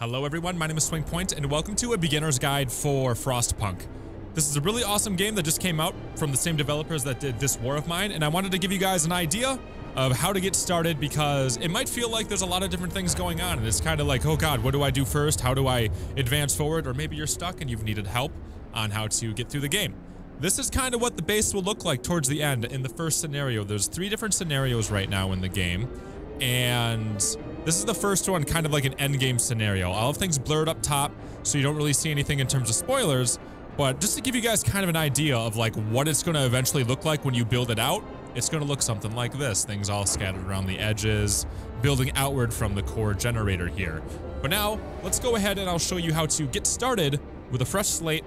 Hello everyone, my name is SwingPoynt and welcome to a beginner's guide for Frostpunk. This is a really awesome game that just came out from the same developers that did this war of mine, and I wanted to give you guys an idea of how to get started because it might feel like there's a lot of different things going on and it's kind of like, oh god, what do I do first? How do I advance forward? Or maybe you're stuck and you've needed help on how to get through the game. This is kind of what the base will look like towards the end in the first scenario. There's 3 different scenarios right now in the game, and this is the first one, kind of like an endgame scenario. I'll have things blurred up top so you don't really see anything in terms of spoilers, but just to give you guys kind of an idea of like what it's going to eventually look like when you build it out, it's going to look something like this. Things all scattered around the edges, building outward from the core generator here. But now, let's go ahead and I'll show you how to get started with a fresh slate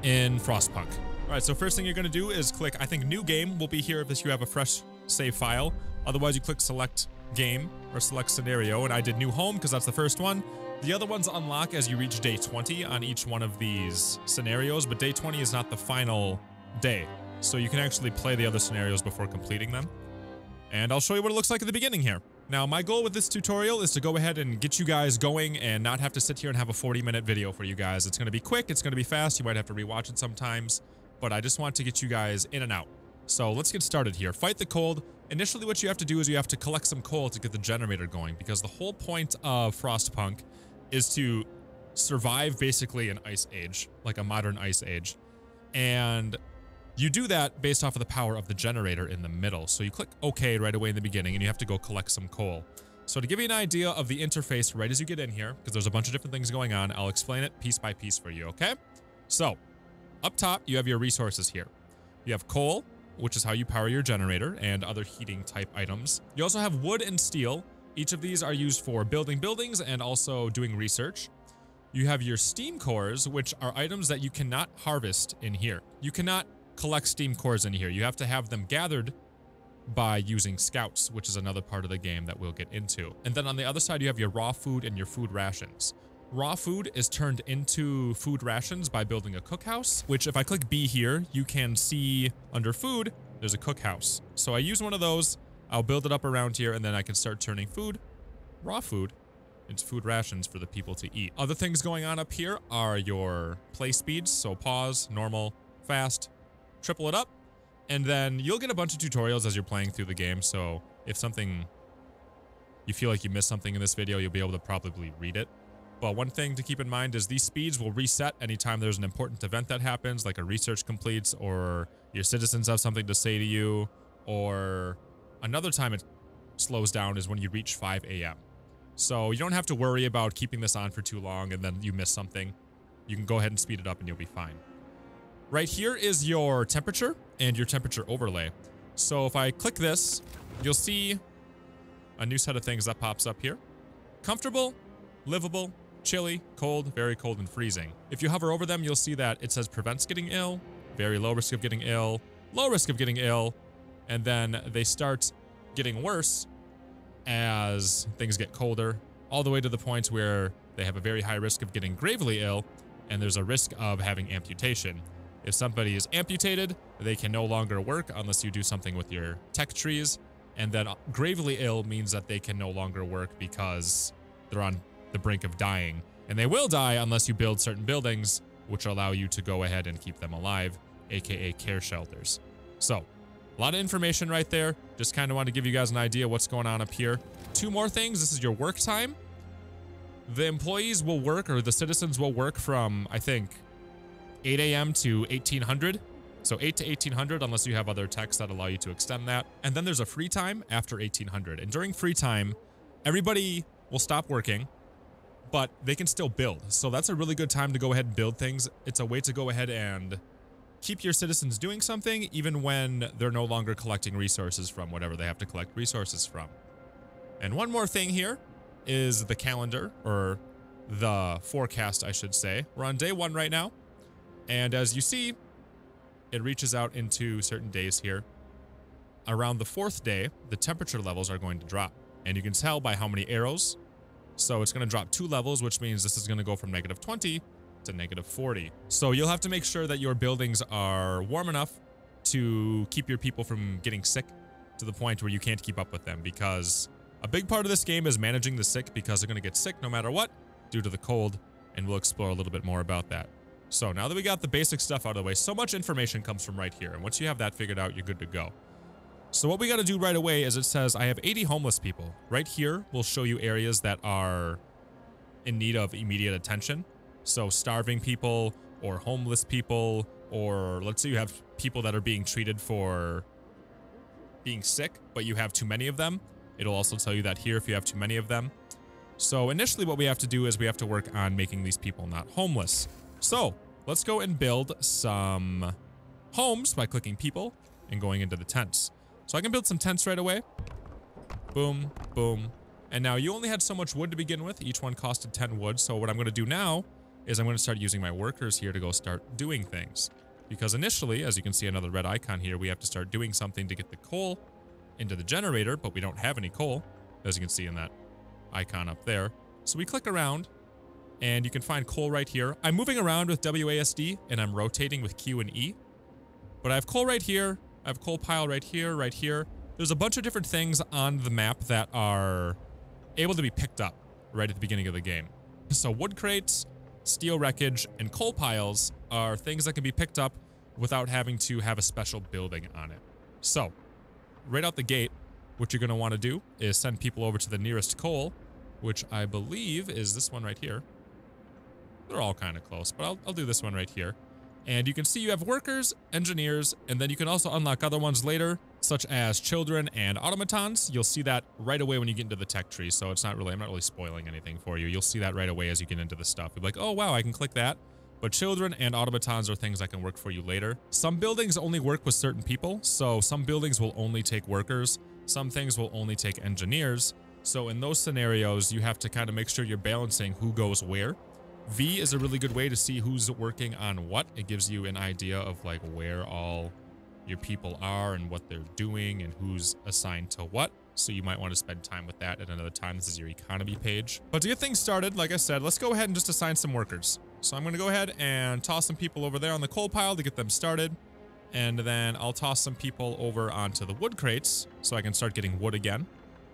in Frostpunk. Alright, so first thing you're going to do is click, I think New Game will be here if you have a fresh save file. Otherwise, you click Select Game or Select Scenario, and I did New Home because that's the first one. The other ones unlock as you reach day 20 on each one of these scenarios, but day 20 is not the final day. So you can actually play the other scenarios before completing them. And I'll show you what it looks like at the beginning here. Now, my goal with this tutorial is to go ahead and get you guys going and not have to sit here and have a 40-minute video for you guys. It's going to be quick, it's going to be fast, you might have to rewatch it sometimes, but I just want to get you guys in and out. So let's get started here. Fight the cold. Initially, what you have to do is you have to collect some coal to get the generator going, because the whole point of Frostpunk is to survive basically an ice age, like a modern ice age. And you do that based off of the power of the generator in the middle. So you click OK right away in the beginning, and you have to go collect some coal. So to give you an idea of the interface right as you get in here, because there's a bunch of different things going on, I'll explain it piece by piece for you, okay? So, up top, you have your resources here. You have coal, which is how you power your generator and other heating type items. You also have wood and steel. Each of these are used for building buildings and also doing research. You have your steam cores, which are items that you cannot harvest in here. You cannot collect steam cores in here. You have to have them gathered by using scouts, which is another part of the game that we'll get into. And then on the other side, you have your raw food and your food rations. Raw food is turned into food rations by building a cookhouse, which if I click B here, you can see under food, there's a cookhouse. So I use one of those, I'll build it up around here, and then I can start turning food, raw food, into food rations for the people to eat. Other things going on up here are your play speeds, so pause, normal, fast, triple it up, and then you'll get a bunch of tutorials as you're playing through the game, so if you feel like you missed something in this video, you'll be able to probably read it. But one thing to keep in mind is these speeds will reset anytime there's an important event that happens, like a research completes, or your citizens have something to say to you, or another time it slows down is when you reach 5 a.m. So you don't have to worry about keeping this on for too long and then you miss something. You can go ahead and speed it up and you'll be fine. Right here is your temperature and your temperature overlay. So if I click this, you'll see a new set of things that pops up here. Comfortable, livable, chilly, cold, very cold, and freezing. If you hover over them, you'll see that it says prevents getting ill, very low risk of getting ill, low risk of getting ill, and then they start getting worse as things get colder, all the way to the point where they have a very high risk of getting gravely ill, and there's a risk of having amputation. If somebody is amputated, they can no longer work unless you do something with your tech trees, and then gravely ill means that they can no longer work because they're on the brink of dying, and they will die unless you build certain buildings which allow you to go ahead and keep them alive, aka care shelters. So a lot of information right there. Just kind of want to give you guys an idea what's going on up here. 2 more things. This is your work time. The employees will work, or the citizens will work from, I think, 8 a.m. to 1800. So 8 to 1800 unless you have other techs that allow you to extend that. And then there's a free time after 1800. And during free time, everybody will stop working, but they can still build. So that's a really good time to go ahead and build things. It's a way to go ahead and keep your citizens doing something even when they're no longer collecting resources from whatever they have to collect resources from. And one more thing here is the calendar, or the forecast, I should say. We're on day 1 right now. And as you see, it reaches out into certain days here. Around the 4th day, the temperature levels are going to drop. And you can tell by how many arrows. So it's going to drop 2 levels, which means this is going to go from -20 to -40. So you'll have to make sure that your buildings are warm enough to keep your people from getting sick to the point where you can't keep up with them, because a big part of this game is managing the sick, because they're going to get sick no matter what, due to the cold, and we'll explore a little bit more about that. So now that we got the basic stuff out of the way, so much information comes from right here, and once you have that figured out, you're good to go. So what we got to do right away is it says I have 80 homeless people. Right here will show you areas that are in need of immediate attention. So starving people or homeless people, or let's say you have people that are being treated for being sick, but you have too many of them. It'll also tell you that here if you have too many of them. So initially what we have to do is we have to work on making these people not homeless. So let's go and build some homes by clicking people and going into the tents. So I can build some tents right away. Boom, boom. And now you only had so much wood to begin with. Each one costed 10 wood. So what I'm going to do now is I'm going to start using my workers here to go start doing things. Because initially, as you can see another red icon here, we have to start doing something to get the coal into the generator, but we don't have any coal, as you can see in that icon up there. So we click around and you can find coal right here. I'm moving around with WASD and I'm rotating with Q and E. But I have coal right here. I have coal pile right here, right here. There's a bunch of different things on the map that are able to be picked up right at the beginning of the game. So wood crates, steel wreckage, and coal piles are things that can be picked up without having to have a special building on it. So right out the gate, what you're going to want to do is send people over to the nearest coal, which I believe is this one right here. They're all kind of close, but I'll do this one right here. And you can see you have workers, engineers, and then you can also unlock other ones later, such as children and automatons. You'll see that right away when you get into the tech tree, so it's not really, I'm not really spoiling anything for you. You'll see that right away as you get into the stuff. You'll be like, oh wow, I can click that. But children and automatons are things that can work for you later. Some buildings only work with certain people, so some buildings will only take workers. Some things will only take engineers. So in those scenarios, you have to kind of make sure you're balancing who goes where. V is a really good way to see who's working on what. It gives you an idea of like where all your people are and what they're doing and who's assigned to what. So you might want to spend time with that at another time. This is your economy page. But to get things started, like I said, let's go ahead and just assign some workers. So I'm going to go ahead and toss some people over there on the coal pile to get them started. And then I'll toss some people over onto the wood crates so I can start getting wood again.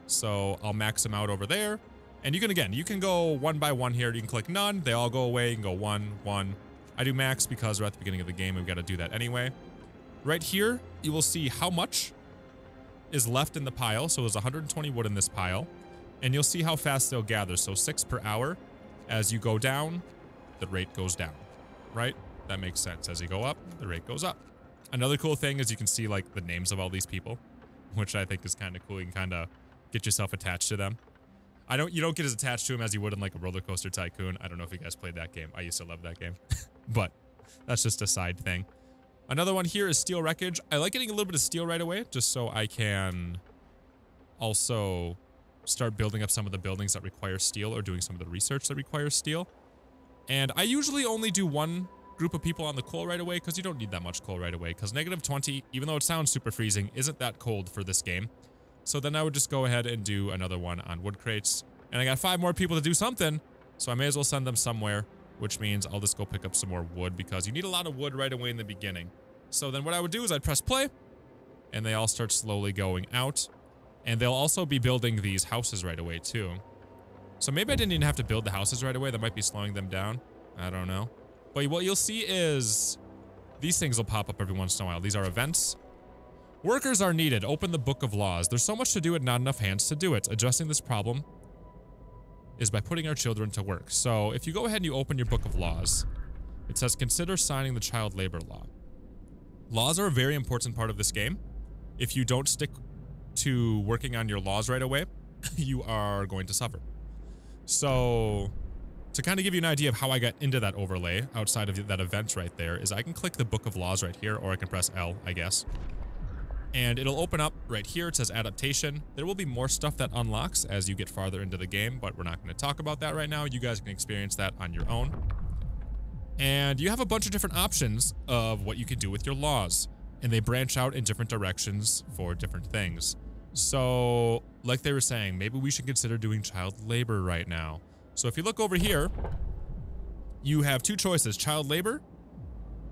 So I'll max them out over there. And you can, again, you can go one by one here. You can click none. They all go away. You can go one, one. I do max because we're at the beginning of the game. We've got to do that anyway. Right here, you will see how much is left in the pile. So there's 120 wood in this pile. And you'll see how fast they'll gather. So 6 per hour. As you go down, the rate goes down, right? That makes sense. As you go up, the rate goes up. Another cool thing is you can see like the names of all these people, which I think is kind of cool. You can kind of get yourself attached to them. You don't get as attached to them as you would in like a Roller Coaster Tycoon. I don't know if you guys played that game. I used to love that game, but that's just a side thing. Another one here is steel wreckage. I like getting a little bit of steel right away, just so I can also start building up some of the buildings that require steel or doing some of the research that requires steel. And I usually only do one group of people on the coal right away because you don't need that much coal right away because -20, even though it sounds super freezing, isn't that cold for this game. So then I would just go ahead and do another one on wood crates. And I got 5 more people to do something, so I may as well send them somewhere, which means I'll just go pick up some more wood because you need a lot of wood right away in the beginning. So then what I would do is I'd press play, and they all start slowly going out. And they'll also be building these houses right away too. So maybe I didn't even have to build the houses right away. That might be slowing them down. I don't know. But what you'll see is these things will pop up every once in a while. These are events. Workers are needed. Open the book of laws. There's so much to do and not enough hands to do it. Addressing this problem is by putting our children to work. So if you go ahead and you open your book of laws, it says consider signing the child labor law. Laws are a very important part of this game. If you don't stick to working on your laws right away, you are going to suffer. So to kind of give you an idea of how I got into that overlay outside of that event right there is I can click the book of laws right here, or I can press L, I guess. And it'll open up right here. It says adaptation. There will be more stuff that unlocks as you get farther into the game, but we're not going to talk about that right now. You guys can experience that on your own. And you have a bunch of different options of what you can do with your laws, and they branch out in different directions for different things. So, like they were saying, maybe we should consider doing child labor right now. So if you look over here, you have 2 choices, child labor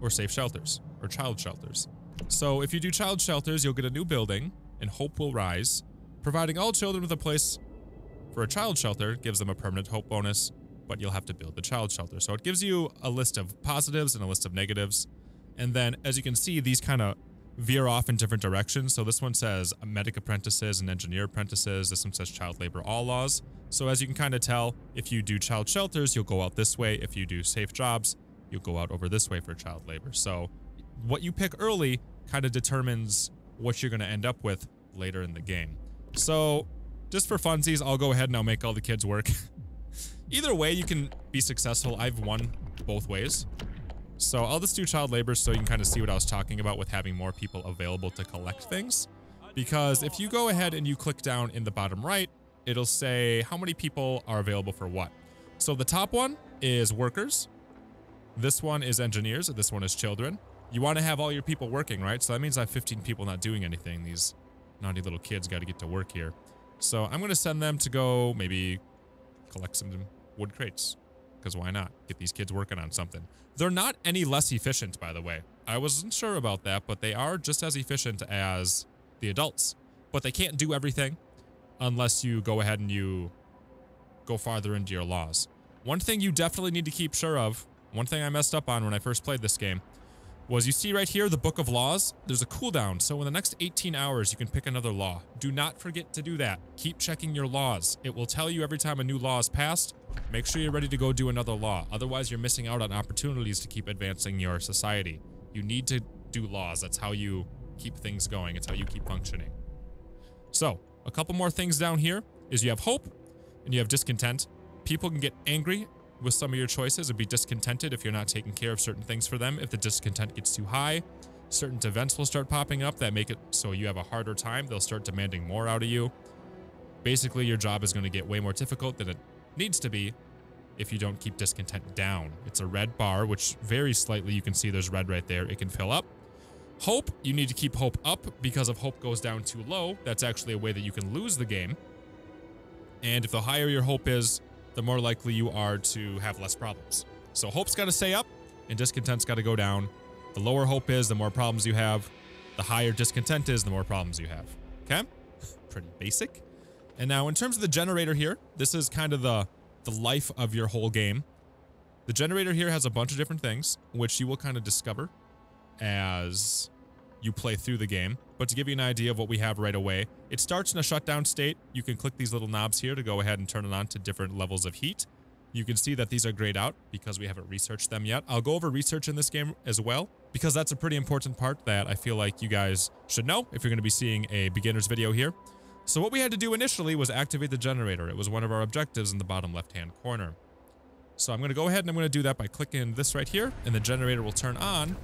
or safe shelters, or child shelters. So if you do child shelters, you'll get a new building, and hope will rise. Providing all children with a place for a child shelter gives them a permanent hope bonus, but you'll have to build the child shelter. So it gives you a list of positives and a list of negatives. And then, as you can see, these kind of veer off in different directions. So this one says medic apprentices and engineer apprentices. This one says child labor all laws. So as you can kind of tell, if you do child shelters, you'll go out this way. If you do safe jobs, you'll go out over this way for child labor. So what you pick early kind of determines what you're going to end up with later in the game. So just for funsies, I'll go ahead and I'll make all the kids work. Either way, you can be successful. I've won both ways. So I'll just do child labor so you can kind of see what I was talking about with having more people available to collect things. Because if you go ahead and you click down in the bottom right, it'll say how many people are available for what. So the top one is workers. This one is engineers. This one is children. You want to have all your people working, right? So that means I have 15 people not doing anything. These naughty little kids got to get to work here. So I'm going to send them to go maybe collect some wood crates. Because why not? Get these kids working on something. They're not any less efficient, by the way. I wasn't sure about that, but they are just as efficient as the adults. But they can't do everything unless you go ahead and you go farther into your laws. One thing you definitely need to keep sure of, one thing I messed up on when I first played this game, was you see right here, the Book of Laws, there's a cooldown. So in the next 18 hours, you can pick another law. Do not forget to do that. Keep checking your laws. It will tell you every time a new law is passed. Make sure you're ready to go do another law. Otherwise, you're missing out on opportunities to keep advancing your society. You need to do laws. That's how you keep things going. It's how you keep functioning. So, a couple more things down here is you have hope and you have discontent. People can get angry with some of your choices and be discontented if you're not taking care of certain things for them. If the discontent gets too high, certain events will start popping up that make it so you have a harder time. They'll start demanding more out of you. Basically, your job is going to get way more difficult than it needs to be if you don't keep discontent down. It's a red bar, which varies slightly. You can see there's red right there. It can fill up. Hope, you need to keep hope up, because if hope goes down too low, that's actually a way that you can lose the game. And if the higher your hope is, the more likely you are to have less problems. So hope's got to stay up and discontent's got to go down. The lower hope is, the more problems you have. The higher discontent is, the more problems you have. Okay? Pretty basic. And now in terms of the generator here, this is kind of the life of your whole game. The generator here has a bunch of different things, which you will kind of discover as you play through the game. But to give you an idea of what we have right away, it starts in a shutdown state. You can click these little knobs here to go ahead and turn it on to different levels of heat. You can see that these are grayed out because we haven't researched them yet. I'll go over research in this game as well, because that's a pretty important part that I feel like you guys should know if you're going to be seeing a beginner's video here. So what we had to do initially was activate the generator. It was one of our objectives in the bottom left-hand corner. So I'm going to go ahead and I'm going to do that by clicking this right here, and the generator will turn on.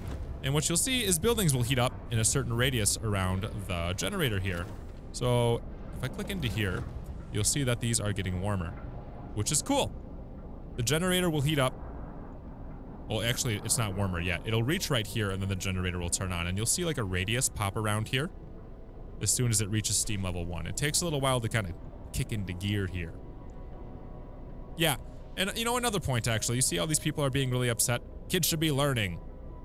And what you'll see is buildings will heat up in a certain radius around the generator here. So if I click into here, you'll see that these are getting warmer, which is cool. The generator will heat up. Well, actually, it's not warmer yet. It'll reach right here, and then the generator will turn on. And you'll see like a radius pop around here as soon as it reaches steam level 1. It takes a little while to kind of kick into gear here. Yeah, and you know, another point actually, you see all these people are being really upset. Kids should be learning,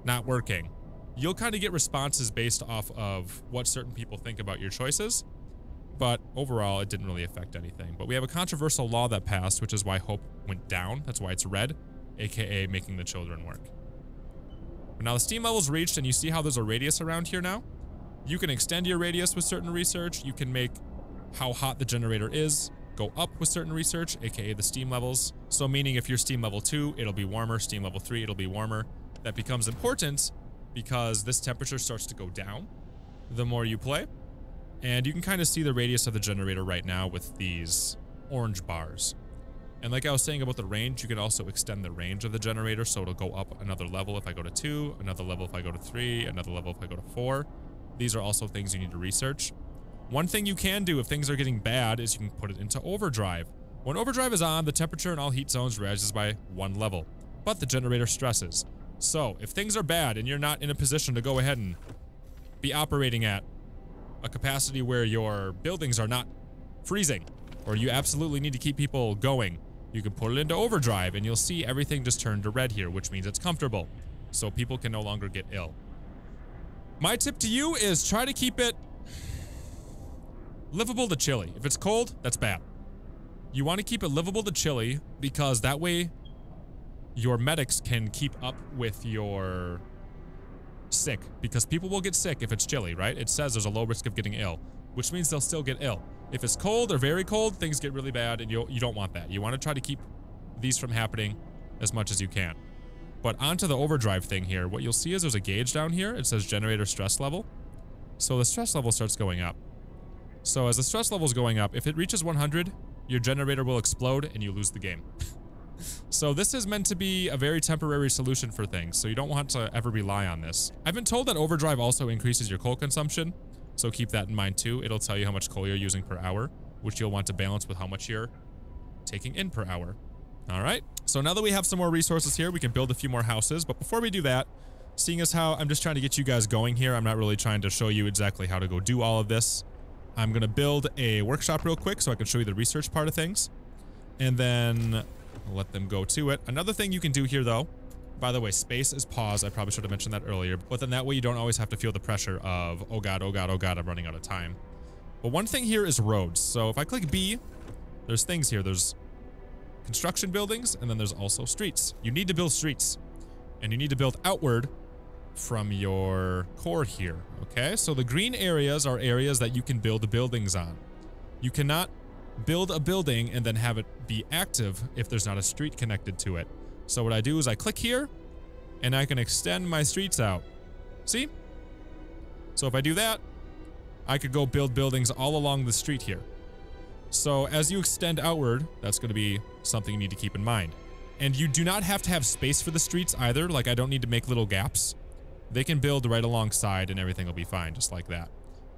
not working. You'll kind of get responses based off of what certain people think about your choices, but overall it didn't really affect anything. But we have a controversial law that passed, which is why hope went down. That's why it's red, aka making the children work. But now the steam level's reached, and you see how there's a radius around here now? You can extend your radius with certain research. You can make how hot the generator is go up with certain research, aka the steam levels. So meaning if you're steam level 2, it'll be warmer. Steam level 3, it'll be warmer. That becomes important because this temperature starts to go down the more you play. And you can kind of see the radius of the generator right now with these orange bars. And like I was saying about the range, you can also extend the range of the generator, so it'll go up another level if I go to 2, another level if I go to 3, another level if I go to 4. These are also things you need to research. One thing you can do if things are getting bad is you can put it into overdrive. When overdrive is on, the temperature in all heat zones rises by 1 level, but the generator stresses. So if things are bad and you're not in a position to go ahead and be operating at a capacity where your buildings are not freezing, or you absolutely need to keep people going, you can put it into overdrive and you'll see everything just turn to red here, which means it's comfortable. So people can no longer get ill. My tip to you is try to keep it livable to chilly. If it's cold, that's bad. You want to keep it livable to chilly because that way your medics can keep up with your sick, because people will get sick if it's chilly, right? It says there's a low risk of getting ill, which means they'll still get ill. If it's cold or very cold, things get really bad, and you don't want that. You want to try to keep these from happening as much as you can. But onto the overdrive thing here, what you'll see is there's a gauge down here. It says generator stress level. So the stress level starts going up. So as the stress level is going up, if it reaches 100, your generator will explode and you lose the game. So this is meant to be a very temporary solution for things, so you don't want to ever rely on this. I've been told that overdrive also increases your coal consumption, so keep that in mind too. It'll tell you how much coal you're using per hour, which you'll want to balance with how much you're taking in per hour. All right, so now that we have some more resources here, we can build a few more houses. But before we do that, seeing as how I'm just trying to get you guys going here, I'm not really trying to show you exactly how to go do all of this. I'm gonna build a workshop real quick so I can show you the research part of things. And then I'll let them go to it. Another thing you can do here though, by the way, space is pause. I probably should have mentioned that earlier, but then that way you don't always have to feel the pressure of, oh God, oh God, oh God, I'm running out of time. But one thing here is roads. So if I click B, there's things here. There's construction buildings, and then there's also streets. You need to build streets, and you need to build outward from your core here, okay? So the green areas are areas that you can build buildings on. You cannot build a building and then have it be active if there's not a street connected to it. So what I do is I click here, and I can extend my streets out. See? So if I do that, I could go build buildings all along the street here. So as you extend outward, that's going to be something you need to keep in mind. And you do not have to have space for the streets either. Like, I don't need to make little gaps. They can build right alongside and everything will be fine, just like that.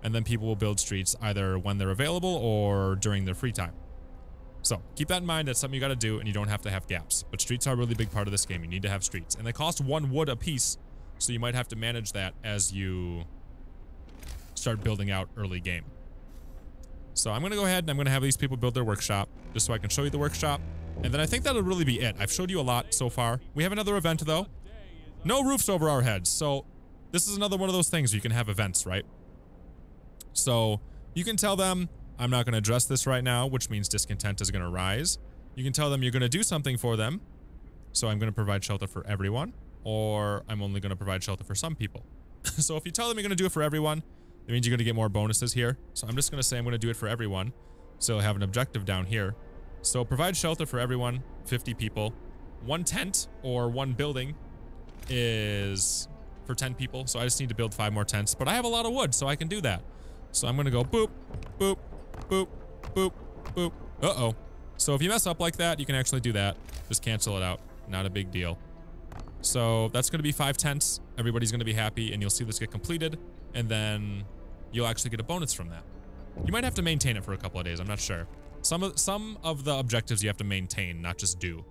And then people will build streets either when they're available or during their free time. So keep that in mind. That's something you got to do, and you don't have to have gaps. But streets are a really big part of this game. You need to have streets, and they cost 1 wood a piece. So you might have to manage that as you start building out early game. So I'm going to go ahead and I'm going to have these people build their workshop just so I can show you the workshop. And then I think that'll really be it. I've showed you a lot so far. We have another event though. No roofs over our heads. So this is another one of those things you can have events, right? So you can tell them, I'm not going to address this right now, which means discontent is going to rise. You can tell them you're going to do something for them. So I'm going to provide shelter for everyone, or I'm only going to provide shelter for some people. So if you tell them you're going to do it for everyone, it means you're going to get more bonuses here. So I'm just going to say I'm going to do it for everyone. So I'll have an objective down here. So provide shelter for everyone, 50 people. 1 tent or 1 building is for 10 people. So I just need to build 5 more tents. But I have a lot of wood, so I can do that. So I'm going to go boop, boop, boop, boop, boop. Uh-oh. So if you mess up like that, you can actually do that. Just cancel it out. Not a big deal. So that's going to be 5 tents. Everybody's going to be happy, and you'll see this get completed. And then you'll actually get a bonus from that. You might have to maintain it for a couple of days. I'm not sure. Some of the objectives you have to maintain, not just do.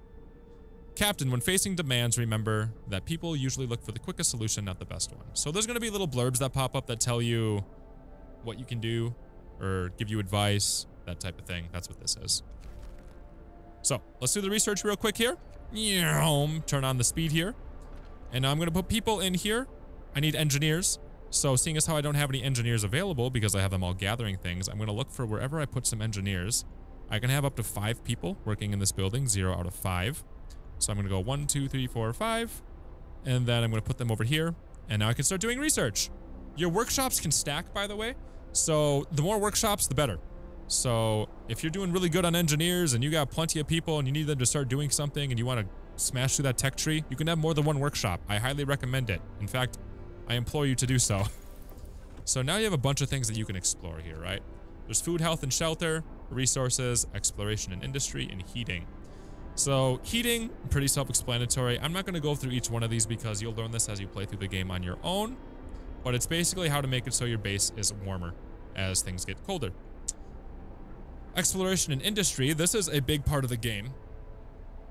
Captain, when facing demands, remember that people usually look for the quickest solution, not the best one. So there's going to be little blurbs that pop up that tell you what you can do or give you advice, that type of thing. That's what this is. So let's do the research real quick here. Turn on the speed here. And now I'm going to put people in here. I need engineers. So seeing as how I don't have any engineers available because I have them all gathering things, I'm going to look for wherever I put some engineers. I can have up to 5 people working in this building, 0 out of 5. So I'm going to go 1, 2, 3, 4, 5. And then I'm going to put them over here. And now I can start doing research. Your workshops can stack, by the way. So the more workshops, the better. So if you're doing really good on engineers and you got plenty of people and you need them to start doing something and you want to smash through that tech tree, you can have more than 1 workshop. I highly recommend it. In fact, I implore you to do so. So now you have a bunch of things that you can explore here, right? There's food, health, and shelter, resources, exploration and industry, and heating. So heating, pretty self-explanatory. I'm not going to go through each one of these because you'll learn this as you play through the game on your own. But it's basically how to make it so your base is warmer as things get colder. Exploration and industry, this is a big part of the game.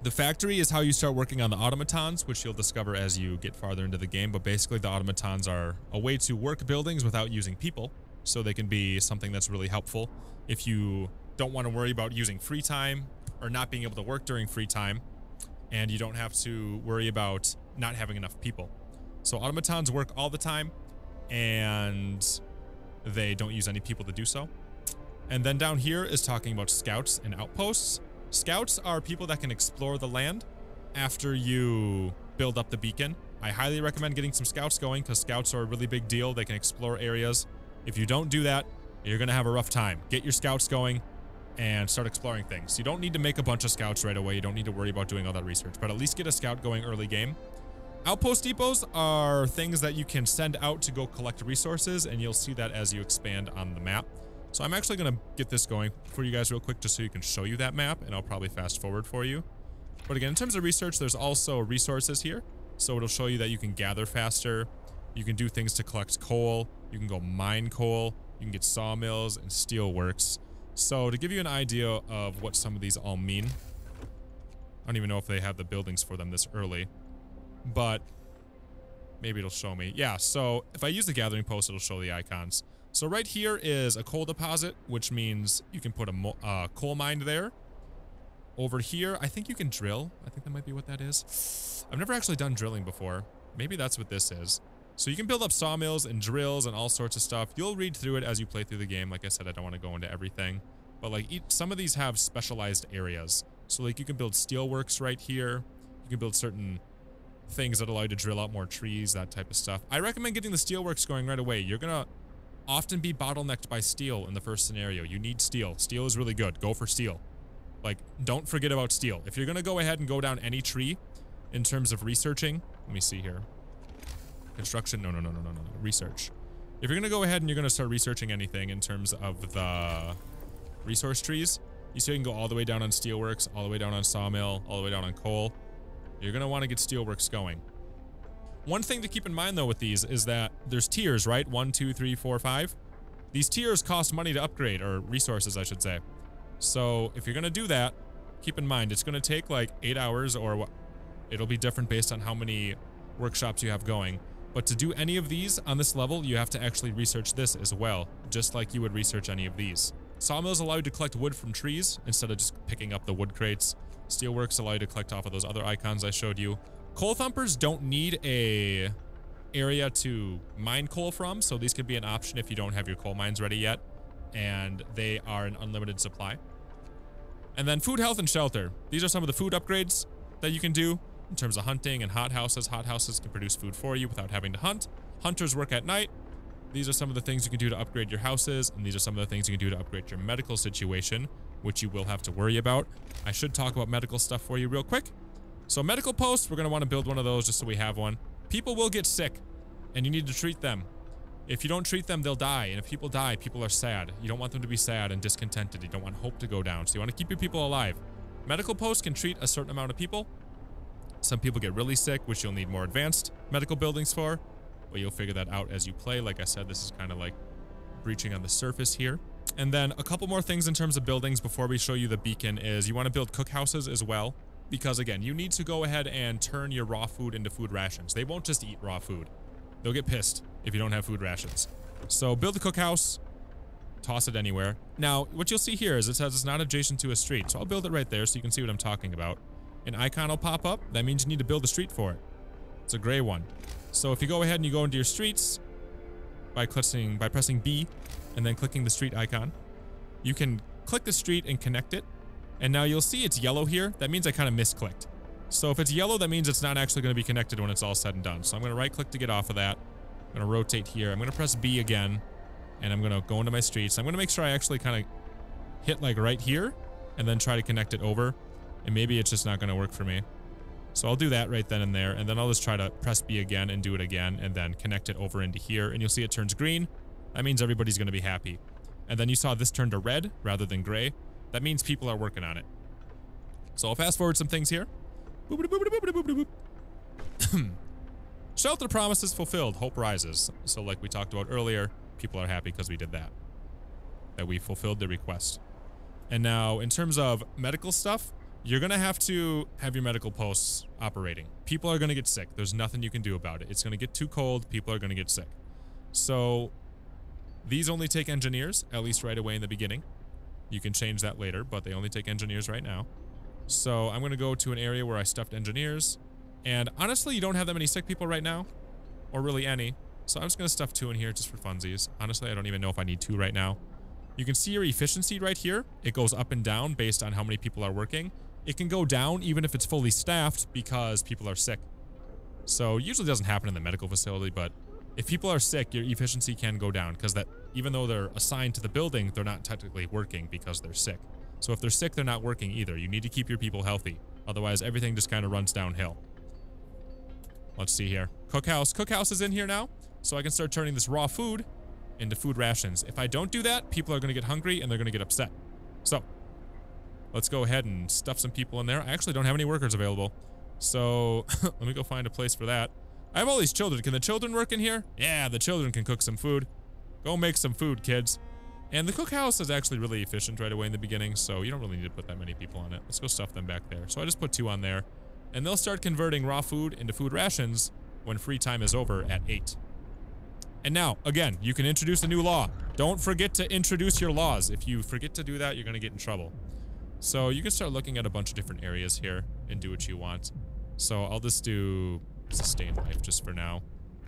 The factory is how you start working on the automatons, which you'll discover as you get farther into the game. But basically the automatons are a way to work buildings without using people. So they can be something that's really helpful if you don't want to worry about using free time or not being able to work during free time. And you don't have to worry about not having enough people. So automatons work all the time and they don't use any people to do so. And then down here is talking about scouts and outposts. Scouts are people that can explore the land after you build up the beacon. I highly recommend getting some scouts going because scouts are a really big deal. They can explore areas. If you don't do that, you're going to have a rough time. Get your scouts going and start exploring things. You don't need to make a bunch of scouts right away. You don't need to worry about doing all that research, but at least get a scout going early game. Outpost depots are things that you can send out to go collect resources, and you'll see that as you expand on the map. So I'm actually going to get this going for you guys real quick just so you can show you that map, and I'll probably fast forward for you. But again, in terms of research, there's also resources here. So it'll show you that you can gather faster. You can do things to collect coal. You can go mine coal. You can get sawmills and steel works. So to give you an idea of what some of these all mean, I don't even know if they have the buildings for them this early, but maybe it'll show me. Yeah, so if I use the gathering post, it'll show the icons. So right here is a coal deposit, which means you can put a coal mine there. Over here, I think you can drill. I think that might be what that is. I've never actually done drilling before. Maybe that's what this is. So you can build up sawmills and drills and all sorts of stuff. You'll read through it as you play through the game. Like I said, I don't want to go into everything. But like some of these have specialized areas. So like you can build steelworks right here. You can build certain things that allow you to drill out more trees, that type of stuff. I recommend getting the steelworks going right away. You're going to often be bottlenecked by steel in the first scenario. You need steel. Steel is really good. Go for steel. Like, don't forget about steel. If you're going to go ahead and go down any tree in terms of researching, let me see here. Construction, no. Research. If you're going to go ahead and you're going to start researching anything in terms of the resource trees, you see you can go all the way down on steelworks, all the way down on sawmill, all the way down on coal. You're going to want to get steelworks going. One thing to keep in mind though with these is that there's tiers, right? 1, 2, 3, 4, 5. These tiers cost money to upgrade, or resources, I should say. So if you're going to do that, keep in mind, it's going to take like 8 hours, or it'll be different based on how many workshops you have going. But to do any of these on this level, you have to actually research this as well, just like you would research any of these. Sawmills allow you to collect wood from trees instead of just picking up the wood crates. Steelworks allow you to collect off of those other icons I showed you. Coal thumpers don't need a area to mine coal from, so these could be an option if you don't have your coal mines ready yet, and they are an unlimited supply. And then food, health, and shelter. These are some of the food upgrades that you can do in terms of hunting and hothouses. Hothouses can produce food for you without having to hunt. Hunters work at night. These are some of the things you can do to upgrade your houses, and these are some of the things you can do to upgrade your medical situation, which you will have to worry about. I should talk about medical stuff for you real quick. So medical posts, we're going to want to build one of those just so we have one. People will get sick, and you need to treat them. If you don't treat them, they'll die. And if people die, people are sad. You don't want them to be sad and discontented. You don't want hope to go down. So you want to keep your people alive. Medical posts can treat a certain amount of people. Some people get really sick, which you'll need more advanced medical buildings for. But you'll figure that out as you play. Like I said, this is kind of like breaching on the surface here. And then a couple more things in terms of buildings before we show you the beacon is you want to build cookhouses as well. Because again, you need to go ahead and turn your raw food into food rations. They won't just eat raw food. They'll get pissed if you don't have food rations. So build a cookhouse, toss it anywhere. Now, what you'll see here is it says it's not adjacent to a street. So I'll build it right there so you can see what I'm talking about. An icon will pop up. That means you need to build a street for it. It's a gray one. So if you go ahead and you go into your streets by pressing B and then clicking the street icon, you can click the street and connect it. And now you'll see it's yellow here. That means I kind of misclicked. So if it's yellow, that means it's not actually going to be connected when it's all said and done. So I'm going to right click to get off of that. I'm going to rotate here. I'm going to press B again, and I'm going to go into my streets. I'm going to make sure I actually kind of hit like right here and then try to connect it over. And maybe it's just not going to work for me. So I'll do that right then and there. And then I'll just try to press B again and do it again and then connect it over into here. And you'll see it turns green. That means everybody's going to be happy. And then you saw this turn to red rather than gray. That means people are working on it. So I'll fast forward some things here. Shelter promises fulfilled, hope rises. So like we talked about earlier, people are happy because we did that. That we fulfilled the request. And now in terms of medical stuff, you're going to have to have your medical posts operating. People are going to get sick. There's nothing you can do about it. It's going to get too cold. People are going to get sick. So these only take engineers, at least right away in the beginning. You can change that later, but they only take engineers right now. So I'm going to go to an area where I stuffed engineers. And honestly, you don't have that many sick people right now. Or really any. So I'm just going to stuff 2 in here just for funsies. Honestly, I don't even know if I need 2 right now. You can see your efficiency right here. It goes up and down based on how many people are working. It can go down even if it's fully staffed because people are sick. So usually doesn't happen in the medical facility, but if people are sick, your efficiency can go down because that even though they're assigned to the building, they're not technically working because they're sick. So if they're sick, they're not working either. You need to keep your people healthy. Otherwise, everything just kind of runs downhill. Let's see here. Cookhouse. Cookhouse is in here now, so I can start turning this raw food into food rations. If I don't do that, people are going to get hungry and they're going to get upset. So let's go ahead and stuff some people in there. I actually don't have any workers available. So let me go find a place for that. I have all these children. Can the children work in here? Yeah, the children can cook some food. Go make some food, kids. And the cookhouse is actually really efficient right away in the beginning, so you don't really need to put that many people on it. Let's go stuff them back there. So I just put 2 on there. And they'll start converting raw food into food rations when free time is over at 8. And now, again, you can introduce a new law. Don't forget to introduce your laws. If you forget to do that, you're going to get in trouble. So you can start looking at a bunch of different areas here and do what you want. So I'll just do sustain life just for now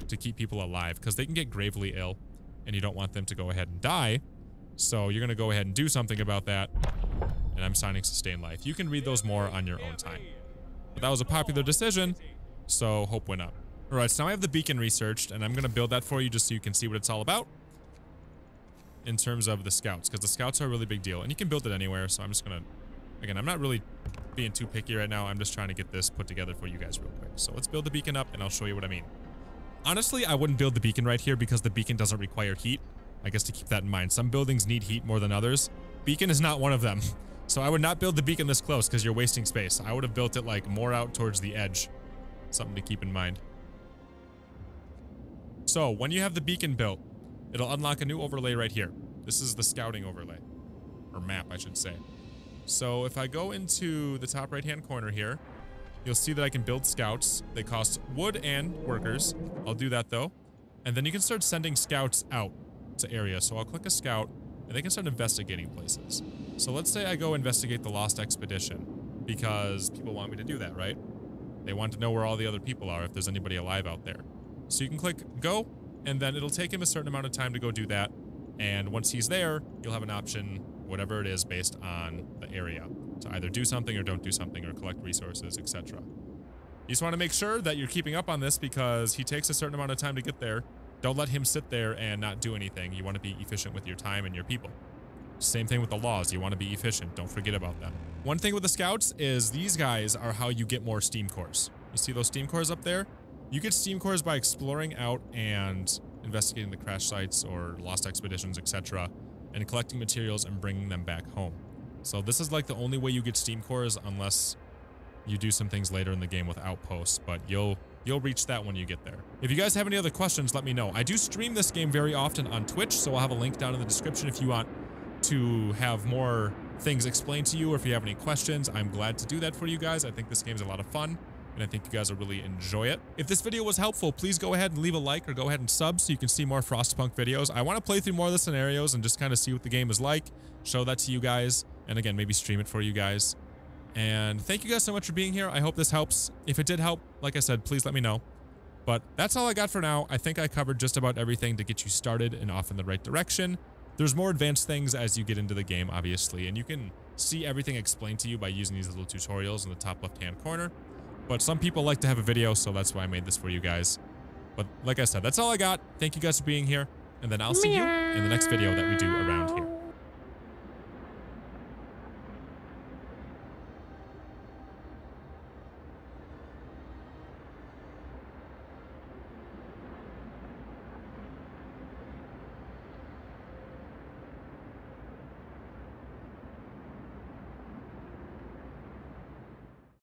to keep people alive because they can get gravely ill and you don't want them to go ahead and die. So you're going to go ahead and do something about that. And I'm signing sustain life. You can read those more on your own time. But that was a popular decision, so hope went up. All right, so now I have the beacon researched, and I'm going to build that for you just so you can see what it's all about in terms of the scouts, because the scouts are a really big deal, and you can build it anywhere, so I'm just going to, again, I'm not really being too picky right now. I'm just trying to get this put together for you guys real quick. So let's build the beacon up, and I'll show you what I mean. Honestly, I wouldn't build the beacon right here because the beacon doesn't require heat. I guess to keep that in mind. Some buildings need heat more than others. Beacon is not one of them. So I would not build the beacon this close because you're wasting space. I would have built it like more out towards the edge. Something to keep in mind. So when you have the beacon built, it'll unlock a new overlay right here. This is the scouting overlay. Or map, I should say. So if I go into the top right-hand corner here, you'll see that I can build scouts. They cost wood and workers. I'll do that though. And then you can start sending scouts out to areas. So I'll click a scout and they can start investigating places. So let's say I go investigate the Lost Expedition because people want me to do that, right? They want to know where all the other people are, if there's anybody alive out there. So you can click go, and then it'll take him a certain amount of time to go do that. And once he's there, you'll have an option, whatever it is, based on the area, to either do something or don't do something or collect resources, etc. You just want to make sure that you're keeping up on this because he takes a certain amount of time to get there. Don't let him sit there and not do anything. You want to be efficient with your time and your people. Same thing with the laws. You want to be efficient. Don't forget about them. One thing with the scouts is these guys are how you get more steam cores. You see those steam cores up there? You get steam cores by exploring out and investigating the crash sites or lost expeditions, etc. and collecting materials and bringing them back home. So this is like the only way you get steam cores unless you do some things later in the game with outposts, but you'll reach that when you get there. If you guys have any other questions, let me know. I do stream this game very often on Twitch, so I'll have a link down in the description if you want to have more things explained to you, or if you have any questions. I'm glad to do that for you guys. I think this game's a lot of fun, and I think you guys will really enjoy it. If this video was helpful, please go ahead and leave a like or go ahead and sub so you can see more Frostpunk videos. I want to play through more of the scenarios and just kind of see what the game is like, show that to you guys, and again, maybe stream it for you guys. And thank you guys so much for being here. I hope this helps. If it did help, like I said, please let me know. But that's all I got for now. I think I covered just about everything to get you started and off in the right direction. There's more advanced things as you get into the game, obviously, and you can see everything explained to you by using these little tutorials in the top left-hand corner. But some people like to have a video, so that's why I made this for you guys. But like I said, that's all I got. Thank you guys for being here, and then I'll see you in the next video that we do around here.